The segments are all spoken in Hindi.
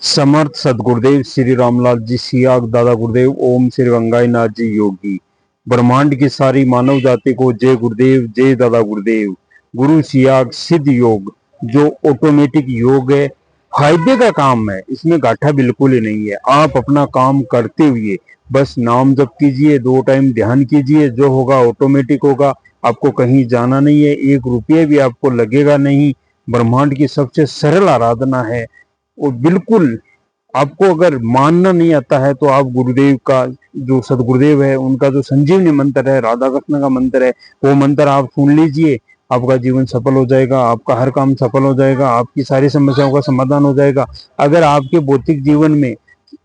समर्थ सदगुरुदेव श्री रामलाल जी सियाग दादा गुरुदेव ओम श्री गंगाई नाथ जी योगी। ब्रह्मांड की सारी मानव जाति को जय गुरुदेव, जय दादा गुरुदेव। गुरु सियाग सिद्ध योग जो ऑटोमेटिक योग है, फायदे का काम है, इसमें घाटा बिल्कुल ही नहीं है। आप अपना काम करते हुए बस नाम जप कीजिए, 2 टाइम ध्यान कीजिए, जो होगा ऑटोमेटिक होगा। आपको कहीं जाना नहीं है, 1 रुपये भी आपको लगेगा नहीं। ब्रह्मांड की सबसे सरल आराधना है। और बिल्कुल आपको अगर मानना नहीं आता है तो आप गुरुदेव का, जो सदगुरुदेव है उनका जो संजीवनी मंत्र है, राधा कृष्ण का मंत्र है, वो मंत्र आप सुन लीजिए। आपका जीवन सफल हो जाएगा, आपका हर काम सफल हो जाएगा, आपकी सारी समस्याओं का समाधान हो जाएगा। अगर आपके भौतिक जीवन में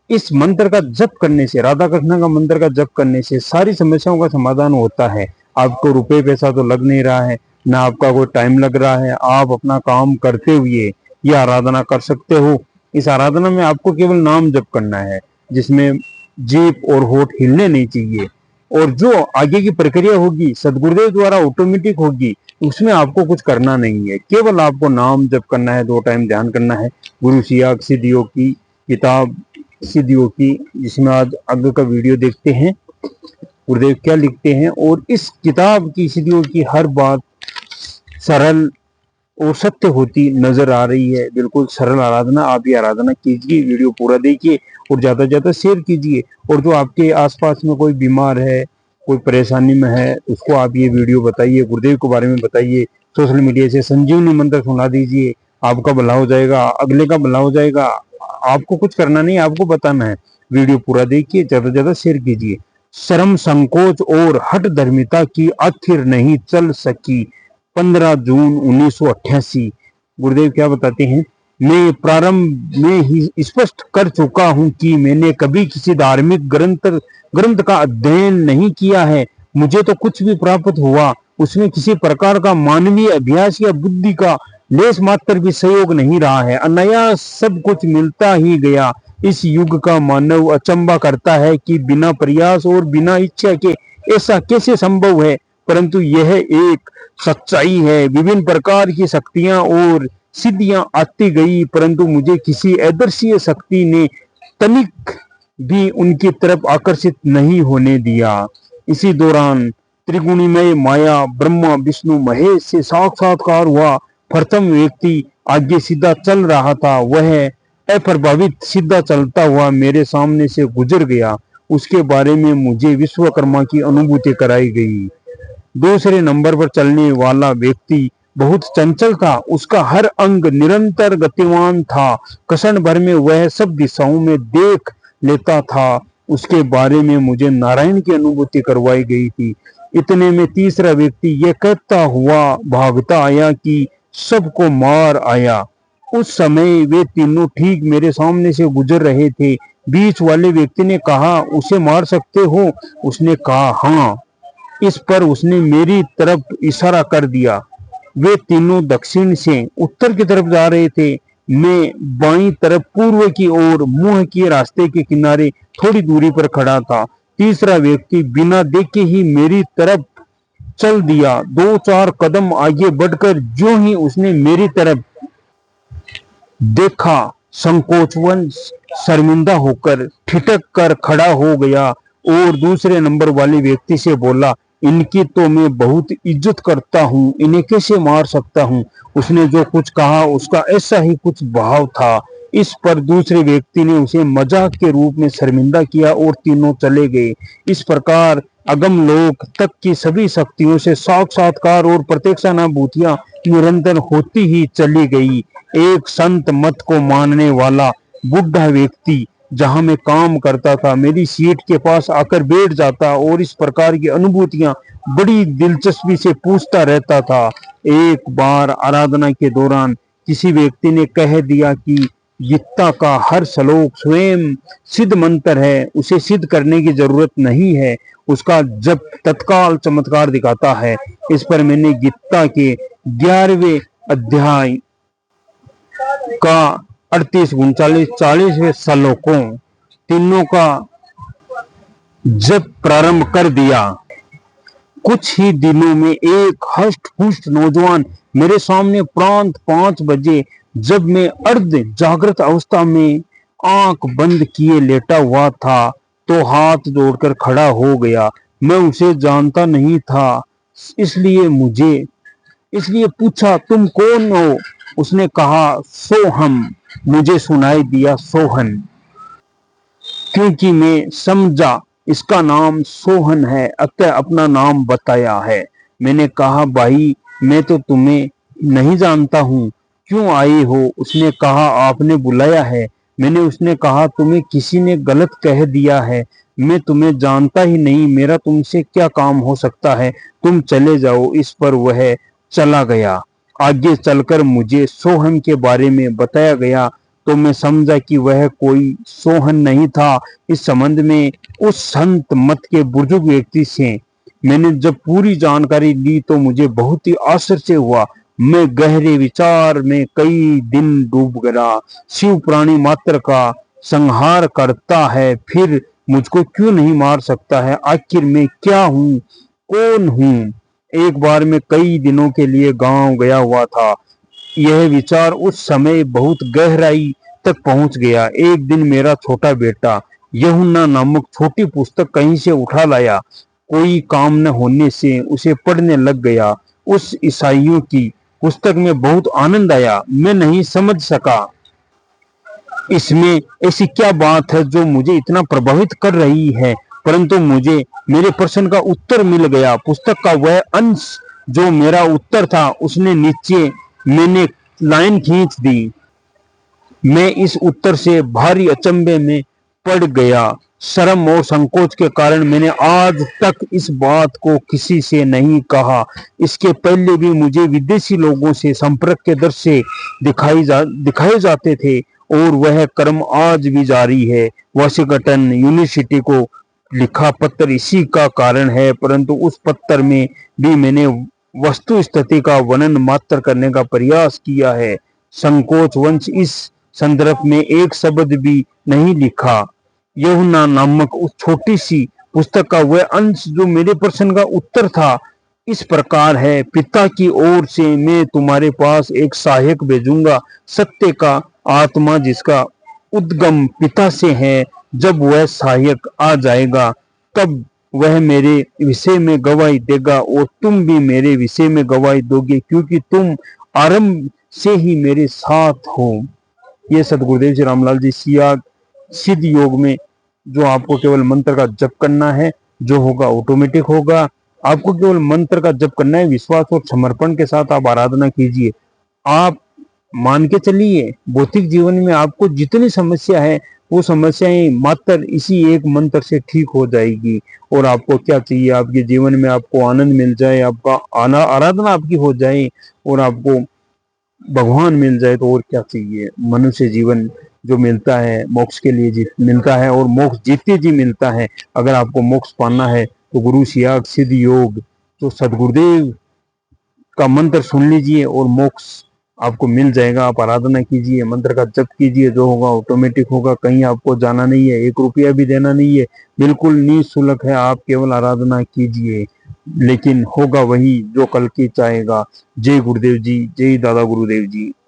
इस मंत्र का जप करने से, राधा कृष्ण का मंत्र का जप करने से सारी समस्याओं का समाधान होता है। आपको रुपए पैसा तो लग नहीं रहा है, ना आपका कोई टाइम लग रहा है। आप अपना काम करते हुए ये आराधना कर सकते हो। इस आराधना में आपको केवल नाम जप करना है, जिसमें जीभ और होठ हिलने नहीं चाहिए। और जो आगे की प्रक्रिया होगी सदगुरुदेव द्वारा ऑटोमेटिक होगी, उसमें आपको कुछ करना नहीं है, केवल आपको नाम जप करना है, 2 टाइम ध्यान करना है। गुरु सियाग सिद्ध योग की किताब सिद्ध योग की, जिसमें आज आगे का वीडियो देखते हैं गुरुदेव क्या लिखते हैं। और इस किताब की सिद्ध योग की हर बात सरल और सत्य होती नजर आ रही है। बिल्कुल सरल आराधना, आप ये आराधना कीजिए, वीडियो पूरा देखिए और ज्यादा से ज्यादा शेयर कीजिए। और जो आपके आसपास में कोई बीमार है, कोई परेशानी में है, उसको आप ये वीडियो बताइए, गुरुदेव के बारे में बताइए। सोशल मीडिया से संजीवनी मंत्र सुना दीजिए, आपका भला हो जाएगा, अगले का भला हो जाएगा। आपको कुछ करना नहीं, आपको बताना है। वीडियो पूरा देखिए, ज्यादा से ज्यादा शेयर कीजिए। शर्म संकोच और हठ धर्मिता की आखिर नहीं चल सकी 15 जून 1988। गुरुदेव क्या बताते हैं, मैं प्रारंभ में ही स्पष्ट कर चुका हूं कि मैंने कभी किसी धार्मिक ग्रंथ का अध्ययन नहीं किया है। मुझे तो कुछ भी प्राप्त हुआ, उसमें किसी प्रकार का मानवीय अभ्यास या बुद्धि का लेस मात्र भी सहयोग नहीं रहा है। अनायास सब कुछ मिलता ही गया। इस युग का मानव अचंबा करता है कि बिना प्रयास और बिना इच्छा के ऐसा कैसे संभव है, परंतु यह एक सच्चाई है। विभिन्न प्रकार की शक्तियां और सिद्धियां आती गई, परंतु मुझे किसी अदृश्य शक्ति ने तनिक भी उनकी तरफ आकर्षित नहीं होने दिया। इसी दौरान त्रिगुणीमय माया ब्रह्मा विष्णु महेश से साक्षात्कार हुआ। प्रथम व्यक्ति आगे सीधा चल रहा था, वह अप्रभावित सीधा चलता हुआ मेरे सामने से गुजर गया। उसके बारे में मुझे विश्वकर्मा की अनुभूति कराई गई। दूसरे नंबर पर चलने वाला व्यक्ति बहुत चंचल था, उसका हर अंग निरंतर गतिमान था। क्षण भर में वह सब दिशाओं में देख लेता था। उसके बारे में मुझे नारायण की अनुभूति करवाई गई थी। इतने में तीसरा व्यक्ति यह कहता हुआ भागता आया कि सबको मार आया। उस समय वे तीनों ठीक मेरे सामने से गुजर रहे थे। बीच वाले व्यक्ति ने कहा, उसे मार सकते हो? उसने कहा, हाँ। इस पर उसने मेरी तरफ इशारा कर दिया। वे तीनों दक्षिण से उत्तर की तरफ जा रहे थे। मैं बाईं तरफ पूर्व की ओर मुंह के रास्ते के किनारे थोड़ी दूरी पर खड़ा था। तीसरा व्यक्ति बिना देखे ही मेरी तरफ चल दिया। 2-4 कदम आगे बढ़कर जो ही उसने मेरी तरफ देखा, संकोचवश शर्मिंदा होकर ठिठक कर खड़ा हो गया और दूसरे नंबर वाले व्यक्ति से बोला, इनकी तो मैं बहुत इज्जत करता हूँ, इन्हें कैसे मार सकता हूँ? उसने जो कुछ कहा उसका ऐसा ही कुछ भाव था। इस पर दूसरे व्यक्ति ने उसे मजाक के रूप में शर्मिंदा किया और तीनों चले गए। इस प्रकार अगम लोक तक की सभी शक्तियों से साक्षात्कार और प्रत्यक्षानुभूतियां निरंतर होती ही चली गई। एक संत मत को मानने वाला बुढ़ा व्यक्ति जहां मैं काम करता था, मेरी सीट के पास आकर बैठ जाता और इस प्रकार की अनुभूतियां बड़ी दिलचस्पी से पूछता रहता था। एक बार आराधना के दौरान किसी व्यक्ति ने कह दिया कि गीता का हर श्लोक स्वयं सिद्ध मंत्र है, उसे सिद्ध करने की जरूरत नहीं है, उसका जप तत्काल चमत्कार दिखाता है। इस पर मैंने गीता के 11वें अध्याय का 38, 39, 40वें श्लोकों तीनों का जप प्रारंभ कर दिया। कुछ ही दिनों में एक हष्ट पुष्ट नौजवान मेरे सामने प्रांत 5 बजे, जब मैं अर्ध जागृत अवस्था में आंख बंद किए लेटा हुआ था तो हाथ जोड़कर खड़ा हो गया। मैं उसे जानता नहीं था, इसलिए मुझे इसलिए पूछा, तुम कौन हो? उसने कहा, सोहम। मुझे सुनाई दिया सोहन, क्योंकि मैं समझा इसका नाम सोहन है, अतः अपना नाम बताया है। मैंने कहा, भाई मैं तो तुम्हें नहीं जानता हूँ, क्यों आए हो? उसने कहा, आपने बुलाया है। मैंने उसने कहा, तुम्हें किसी ने गलत कह दिया है, मैं तुम्हें जानता ही नहीं, मेरा तुमसे क्या काम हो सकता है, तुम चले जाओ। इस पर वह चला गया। आगे चलकर मुझे सोहन के बारे में बताया गया तो मैं समझा कि वह कोई सोहन नहीं था। इस संबंध में उस संत मत के बुजुर्ग व्यक्ति से मैंने जब पूरी जानकारी ली तो मुझे बहुत ही आश्चर्य हुआ। मैं गहरे विचार में कई दिन डूब गया। शिव प्राणी मात्र का संहार करता है, फिर मुझको क्यों नहीं मार सकता है? आखिर मैं क्या हूँ, कौन हूँ? एक बार मैं कई दिनों के लिए गांव गया हुआ था। यह विचार उस समय बहुत गहराई तक पहुंच गया। एक दिन मेरा छोटा बेटा यूहन्ना नामक छोटी पुस्तक कहीं से उठा लाया। कोई काम न होने से उसे पढ़ने लग गया। उस ईसाइयों की पुस्तक में बहुत आनंद आया। मैं नहीं समझ सका इसमें ऐसी क्या बात है जो मुझे इतना प्रभावित कर रही है, परंतु मुझे मेरे प्रश्न का उत्तर मिल गया। पुस्तक का वह अंश जो मेरा उत्तर था, उसने नीचे मैंने लाइन खींच दी। मैं इस उत्तर से भारी अचंभे में पड़ गया। शर्म और संकोच के कारण मैंने आज तक इस बात को किसी से नहीं कहा। इसके पहले भी मुझे विदेशी लोगों से संपर्क के दृश्य दिखाए जाते थे और वह क्रम आज भी जारी है। वाशिंगटन यूनिवर्सिटी को लिखा पत्र इसी का कारण है, परंतु उस पत्र में भी मैंने वस्तु स्थिति का वर्णन मात्र करने का प्रयास किया है। संकोच वंश इस संदर्भ में एक शब्द भी नहीं लिखा। यूहन्ना नामक उस छोटी सी पुस्तक का वह अंश जो मेरे प्रश्न का उत्तर था, इस प्रकार है। पिता की ओर से मैं तुम्हारे पास एक सहायक भेजूंगा, सत्य का आत्मा, जिसका उद्गम पिता से है। जब वह सहायक आ जाएगा तब वह मेरे विषय में गवाही देगा और तुम भी मेरे विषय में गवाही दोगे, क्योंकि तुम आरंभ से ही मेरे साथ हो। ये सदगुरुदेव श्री रामलाल जी सियाग सिद्ध योग में जो आपको केवल मंत्र का जप करना है, जो होगा ऑटोमेटिक होगा। आपको केवल मंत्र का जप करना है, विश्वास और समर्पण के साथ आप आराधना कीजिए। आप मान के चलिए, भौतिक जीवन में आपको जितनी समस्या है वो समस्याएं मात्र इसी एक मंत्र से ठीक हो जाएगी। और आपको क्या चाहिए? आपके जीवन में आपको आनंद मिल जाए, आपका आराधना आपकी हो जाए और आपको भगवान मिल जाए, तो और क्या चाहिए? मनुष्य जीवन जो मिलता है मोक्ष के लिए जी मिलता है, और मोक्ष जीते जी मिलता है। अगर आपको मोक्ष पाना है तो गुरु सियाग सिद्ध योग तो सदगुरुदेव का मंत्र सुन लीजिए और मोक्ष आपको मिल जाएगा। आप आराधना कीजिए, मंत्र का जप कीजिए, जो होगा ऑटोमेटिक होगा। कहीं आपको जाना नहीं है, 1 रुपया भी देना नहीं है, बिल्कुल निःशुल्क है। आप केवल आराधना कीजिए, लेकिन होगा वही जो कल की चाहेगा। जय गुरुदेव जी, जय दादा गुरुदेव जी।